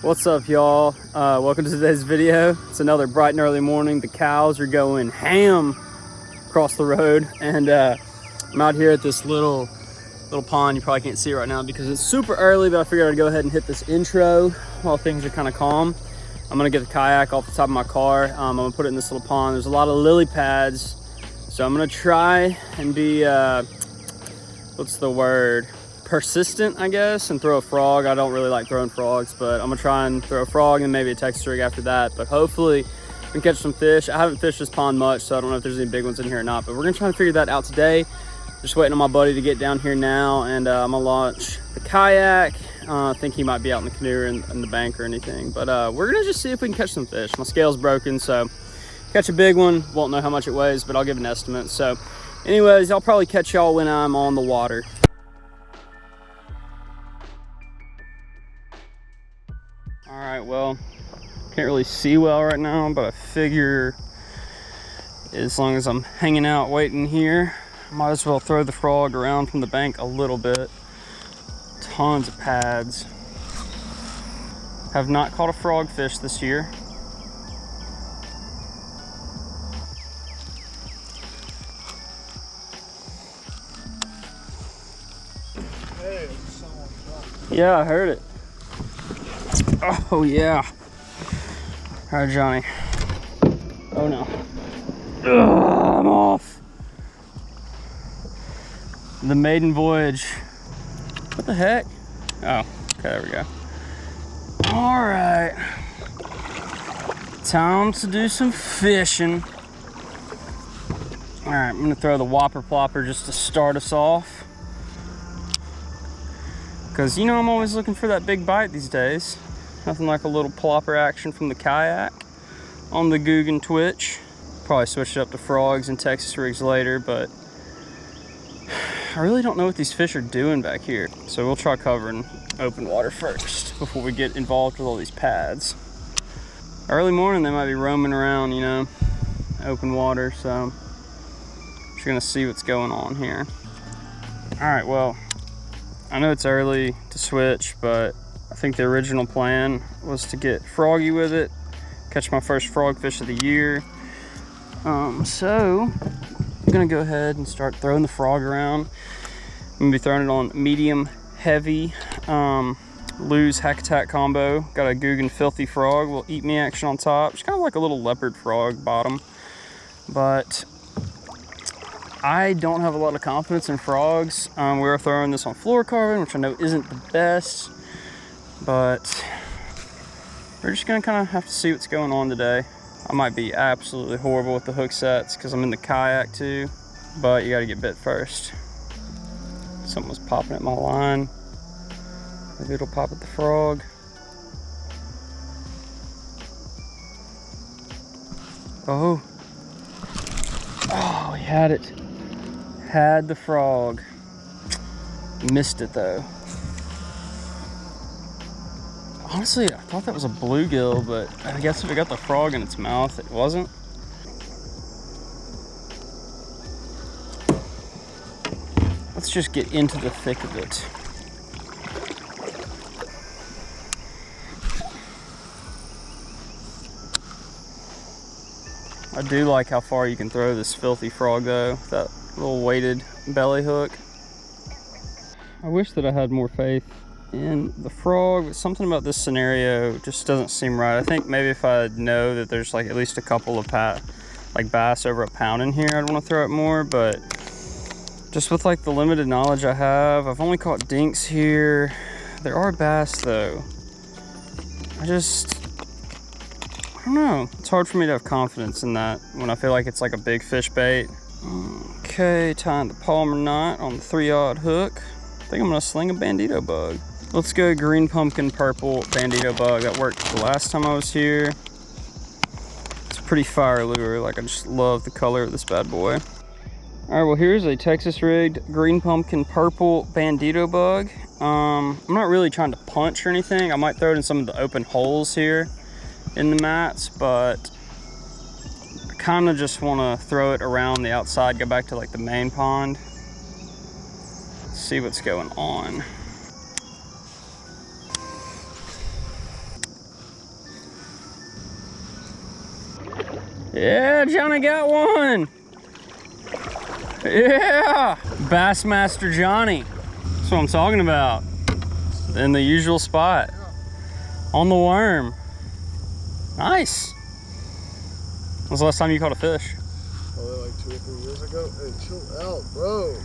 What's up, y'all? Welcome to today's video. It's another bright and early morning. The cows are going ham across the road, and I'm out here at this little pond. You probably can't see it right now because it's super early, but I figured I'd go ahead and hit this intro while things are kind of calm. I'm gonna get the kayak off the top of my car. I'm gonna put it in this little pond. There's a lot of lily pads, so I'm gonna try and be what's the word? Persistent, I guess, and throw a frog. I don't really like throwing frogs, but I'm gonna try and throw a frog and maybe a Texas rig after that. But hopefully we can catch some fish. I haven't fished this pond much, so I don't know if there's any big ones in here or not, but we're gonna try and figure that out today. Just waiting on my buddy to get down here now, and I'm gonna launch the kayak. I think he might be out in the canoe or in the bank or anything, but we're gonna just see if we can catch some fish. My scale's broken, so catch a big one. Won't know how much it weighs, but I'll give an estimate. So anyways, I'll probably catch y'all when I'm on the water. All right, well, can't really see well right now, but I figure as long as I'm hanging out waiting here, I might as well throw the frog around from the bank a little bit. Tons of pads. Have not caught a frogfish this year. Hey, yeah, I heard it. Oh yeah. All right, Johnny. Oh no. Ugh, I'm off. The maiden voyage. What the heck? Oh, okay, there we go. All right. Time to do some fishing. All right, I'm gonna throw the whopper plopper just to start us off. Cause you know I'm always looking for that big bite these days. Nothing like a little plopper action from the kayak on the Guggen Twitch. Probably switch it up to frogs and Texas rigs later, but I really don't know what these fish are doing back here. So we'll try covering open water first before we get involved with all these pads. Early morning, they might be roaming around, you know, open water, so just gonna see what's going on here. All right, well, I know it's early to switch, but I think the original plan was to get froggy with it, catch my first frogfish of the year. So I'm gonna go ahead and start throwing the frog around. I'm gonna be throwing it on medium heavy Lew's Hack Attack combo. Got a Guggen Filthy Frog, will eat me action on top. It's kind of like a little leopard frog bottom, but I don't have a lot of confidence in frogs. We are throwing this on fluorocarbon, which I know isn't the best, but we're just gonna kind of have to see what's going on today. I might be absolutely horrible with the hook sets because I'm in the kayak too, but you gotta get bit first. Something was popping at my line. Maybe it'll pop at the frog. Oh, he had it. Had the frog. Missed it though. Honestly, I thought that was a bluegill, but I guess if it got the frog in its mouth, it wasn't. Let's just get into the thick of it. I do like how far you can throw this filthy frog though, with that little weighted belly hook. I wish that I had more faith in the frog, but something about this scenario just doesn't seem right. I think maybe if I know that there's like at least a couple of bass over a pound in here, I'd want to throw it more, but just with like the limited knowledge I have, I've only caught dinks here. There are bass though. I don't know. It's hard for me to have confidence in that when I feel like it's like a big fish bait. Okay, tying the Palmer knot on the 3-aught hook. I think I'm gonna sling a bandito bug. Let's go green pumpkin purple bandito bug. That worked the last time I was here. It's a pretty fire lure. Like, I just love the color of this bad boy. All right, well, here's a Texas rigged green pumpkin purple bandito bug. I'm not really trying to punch or anything. I might throw it in some of the open holes here in the mats, but I kind of just want to throw it around the outside, go back to like the main pond, see what's going on. Yeah, Johnny got one. Yeah, Bassmaster Johnny. That's what I'm talking about. In the usual spot. On the worm. Nice. When was the last time you caught a fish? Probably like 2 or 3 years ago. Hey, chill out, bro.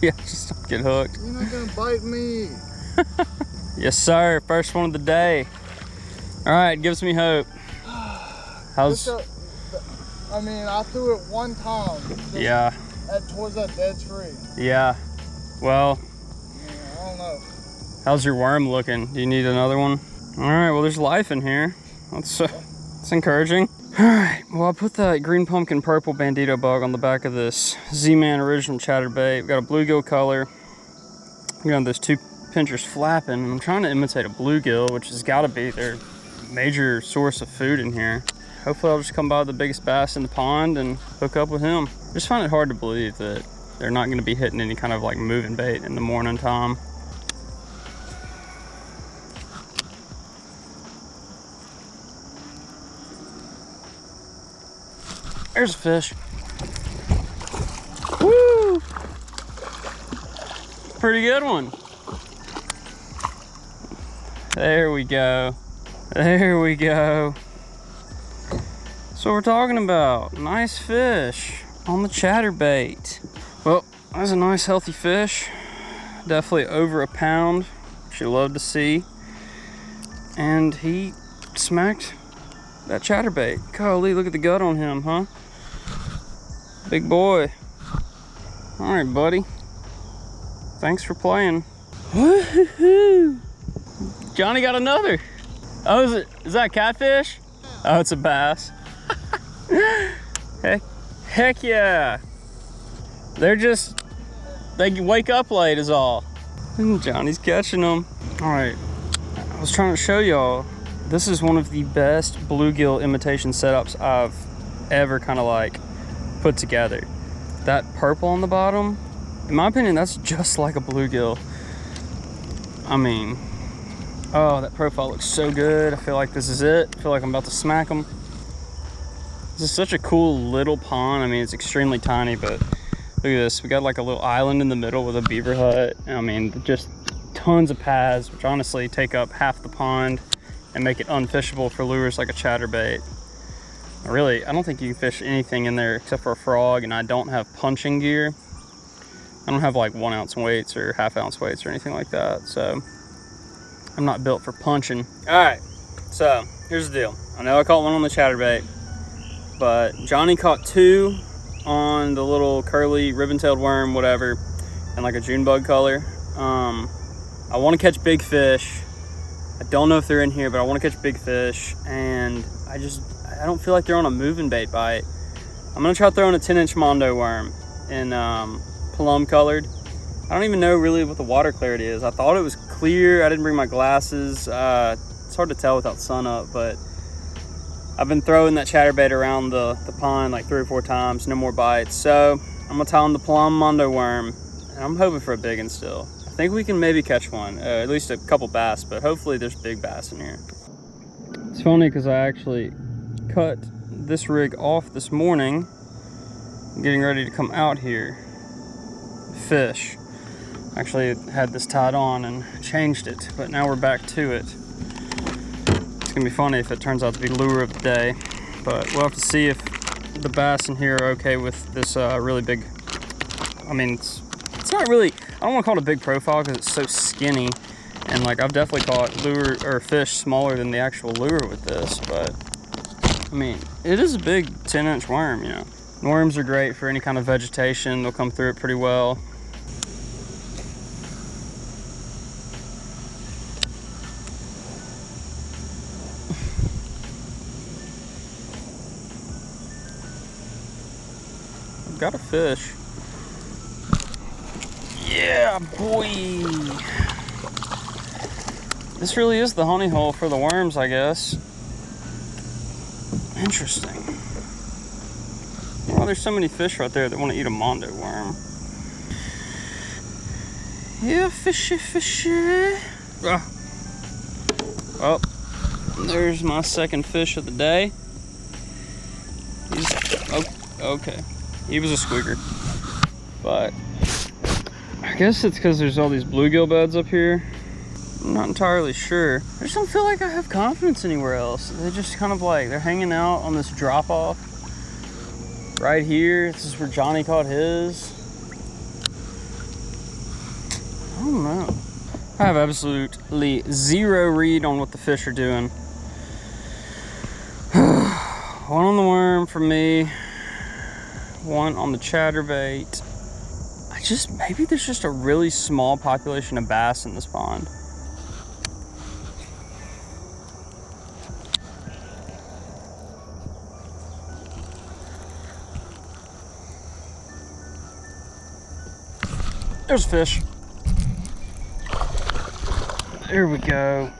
Yeah, just don't get hooked. You're not gonna bite me. Yes, sir. First one of the day. All right, gives me hope. How's? I mean, I threw it one time. Yeah. Towards that dead tree. Yeah. Well. Yeah, I don't know. How's your worm looking? Do you need another one? All right. Well, there's life in here. That's encouraging. All right. Well, I put that green pumpkin purple bandito bug on the back of this Z-Man original chatterbait. We got a bluegill color. We got those 2 pinchers flapping, and I'm trying to imitate a bluegill, which has got to be their major source of food in here. Hopefully I'll just come by the biggest bass in the pond and hook up with him. I just find it hard to believe that they're not going to be hitting any kind of like moving bait in the morning time. There's a fish. Woo! Pretty good one. There we go. There we go. That's what we're talking about. Nice fish on the chatterbait. Well, that's a nice healthy fish. Definitely over a pound, which you love to see. And he smacked that chatterbait. Golly, look at the gut on him, huh? Big boy. All right, buddy. Thanks for playing. Woohoo! Johnny got another. Oh, is that a catfish? Oh, it's a bass. Heck yeah. They wake up late is all. And Johnny's catching them. All right, I was trying to show y'all, this is one of the best bluegill imitation setups I've ever kind of like put together. That purple on the bottom, in my opinion, that's just like a bluegill. I mean, oh, that profile looks so good. I feel like this is it. I feel like I'm about to smack them. This is such a cool little pond. I mean, it's extremely tiny, but look at this. We got like a little island in the middle with a beaver hut. I mean, just tons of paths, which honestly take up half the pond and make it unfishable for lures like a chatterbait. Really, I don't think you can fish anything in there except for a frog, and I don't have punching gear. I don't have like 1 ounce weights or ½ ounce weights or anything like that, so I'm not built for punching. All right, so here's the deal. I know I caught one on the chatterbait, but Johnny caught 2 on the little curly ribbon-tailed worm, whatever, and like a June bug color. I want to catch big fish. I don't know if they're in here, but I want to catch big fish, and I don't feel like they're on a moving bait bite. I'm gonna try throwing a 10-inch Mondo worm in plum colored. I don't even know really what the water clarity is. I thought it was clear. I didn't bring my glasses. It's hard to tell without sun up, but I've been throwing that chatterbait around the pond like 3 or 4 times, no more bites. So I'm gonna tie on the plum Mondo worm, and I'm hoping for a big one still. I think we can maybe catch one, at least a couple bass, but hopefully there's big bass in here. It's funny because I actually cut this rig off this morning, getting ready to come out here, fish. Actually had this tied on and changed it, but now we're back to it. It's gonna be funny if it turns out to be lure of the day, but we'll have to see if the bass in here are okay with this really big, I mean, it's not really, I don't want to call it a big profile because it's so skinny, and like I've definitely caught lure or fish smaller than the actual lure with this, but I mean, it is a big 10-inch worm, you know. Worms are great for any kind of vegetation. They'll come through it pretty well. I've got a fish. Yeah, boy. This really is the honey hole for the worms, I guess. Interesting. Well, there's so many fish right there that want to eat a Mondo worm. Yeah, fishy, fishy. Well, there's my second fish of the day. He's Okay. He was a squeaker. But I guess it's because there's all these bluegill beds up here. I'm not entirely sure. I just don't feel like I have confidence anywhere else. They're just kind of like, they're hanging out on this drop off right here. This is where Johnny caught his. I don't know. I have absolutely zero read on what the fish are doing. One on the worm for me, one on the chatterbait. Maybe there's just a really small population of bass in this pond. There's a fish. There we go.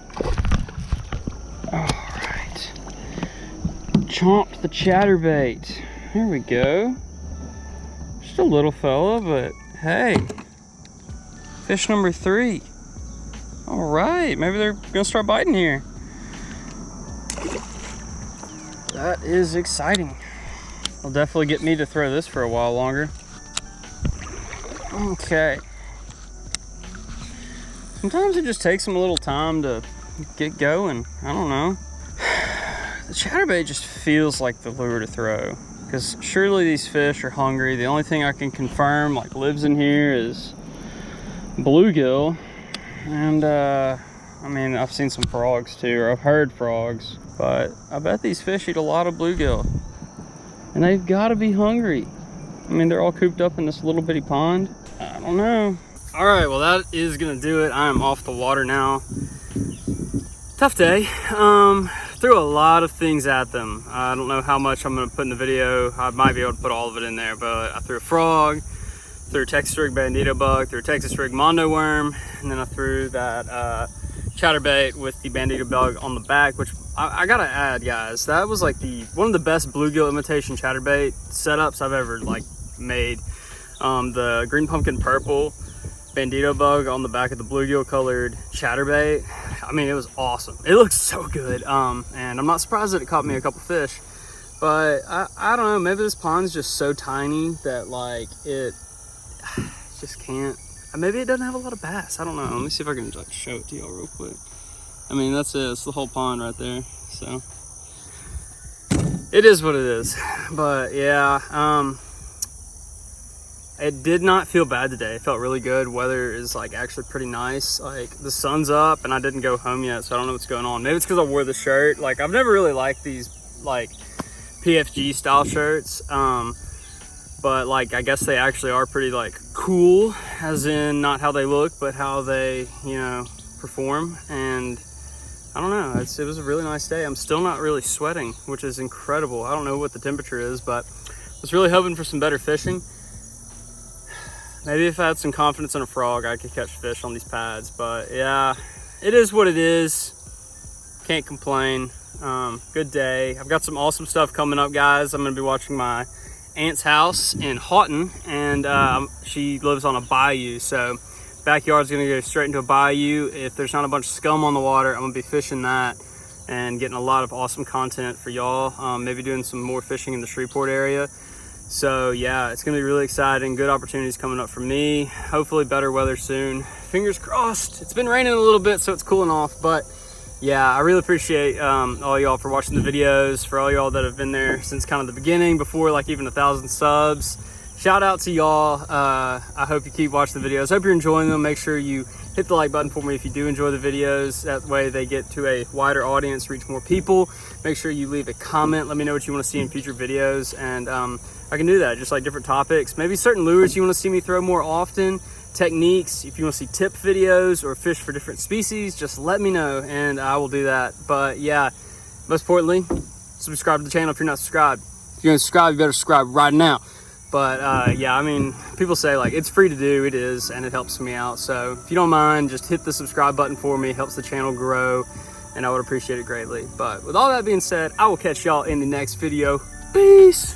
All right. Chomped the chatterbait. There we go. Just a little fella, but hey. Fish number 3. All right, maybe they're gonna start biting here. That is exciting. It'll definitely get me to throw this for a while longer. Okay. Sometimes it just takes them a little time to get going. I don't know. The chatterbait just feels like the lure to throw, because surely these fish are hungry. The only thing I can confirm like lives in here is bluegill. And I mean, I've seen some frogs too, or I've heard frogs, but I bet these fish eat a lot of bluegill. And they've got to be hungry. I mean, they're all cooped up in this little bitty pond. I don't know. All right, well, that is gonna do it. I am off the water now. Tough day. Threw a lot of things at them. I don't know how much I'm gonna put in the video. I might be able to put all of it in there, but I threw a frog, threw a Texas rig bandito bug, threw a Texas rig mondo worm, and then I threw that chatterbait with the bandito bug on the back, which I gotta add, guys, that was like one of the best bluegill imitation chatterbait setups I've ever like made. The green pumpkin purple bandito bug on the back of the bluegill colored chatterbait. I mean, it was awesome. It looks so good. And I'm not surprised that it caught me a couple fish, but I don't know, maybe this pond's just so tiny that like it just can't, maybe it doesn't have a lot of bass. I don't know. Let me see if I can like show it to y'all real quick. I mean, that's it. It's the whole pond right there. So it is what it is. But yeah, it did not feel bad today. It felt really good. Weather is like actually pretty nice. Like the sun's up and I didn't go home yet, so I don't know what's going on. Maybe it's because I wore the shirt. Like I've never really liked these like PFG style shirts. But like I guess they actually are pretty like cool, as in not how they look, but how they, you know, perform. And I don't know, it was a really nice day. I'm still not really sweating, which is incredible. I don't know what the temperature is, but I was really hoping for some better fishing. Maybe if I had some confidence in a frog, I could catch fish on these pads. But yeah, it is what it is. Can't complain. Good day. I've got some awesome stuff coming up, guys. I'm gonna be watching my aunt's house in Houghton, and she lives on a bayou, so backyard's gonna go straight into a bayou. If there's not a bunch of scum on the water, I'm gonna be fishing that and getting a lot of awesome content for y'all. Maybe doing some more fishing in the Shreveport area. So yeah, it's gonna be really exciting. Good opportunities coming up for me. Hopefully better weather soon. Fingers crossed. It's been raining a little bit, so it's cooling off, but yeah, I really appreciate all y'all for watching the videos, for all y'all that have been there since kind of the beginning, before like even 1,000 subs. Shout out to y'all. I hope you keep watching the videos. Hope you're enjoying them. Make sure you hit the like button for me if you do enjoy the videos. That way they get to a wider audience, reach more people. Make sure you leave a comment. Let me know what you want to see in future videos, and I can do that, just like different topics. Maybe certain lures you want to see me throw more often, techniques. If you want to see tip videos or fish for different species, just let me know and I will do that. But yeah, most importantly, subscribe to the channel if you're not subscribed. If you're gonna subscribe, you better subscribe right now. But yeah, I mean, people say like it's free to do. It is, and it helps me out. So if you don't mind, just hit the subscribe button for me. It helps the channel grow, and I would appreciate it greatly. But with all that being said, I will catch y'all in the next video. Peace.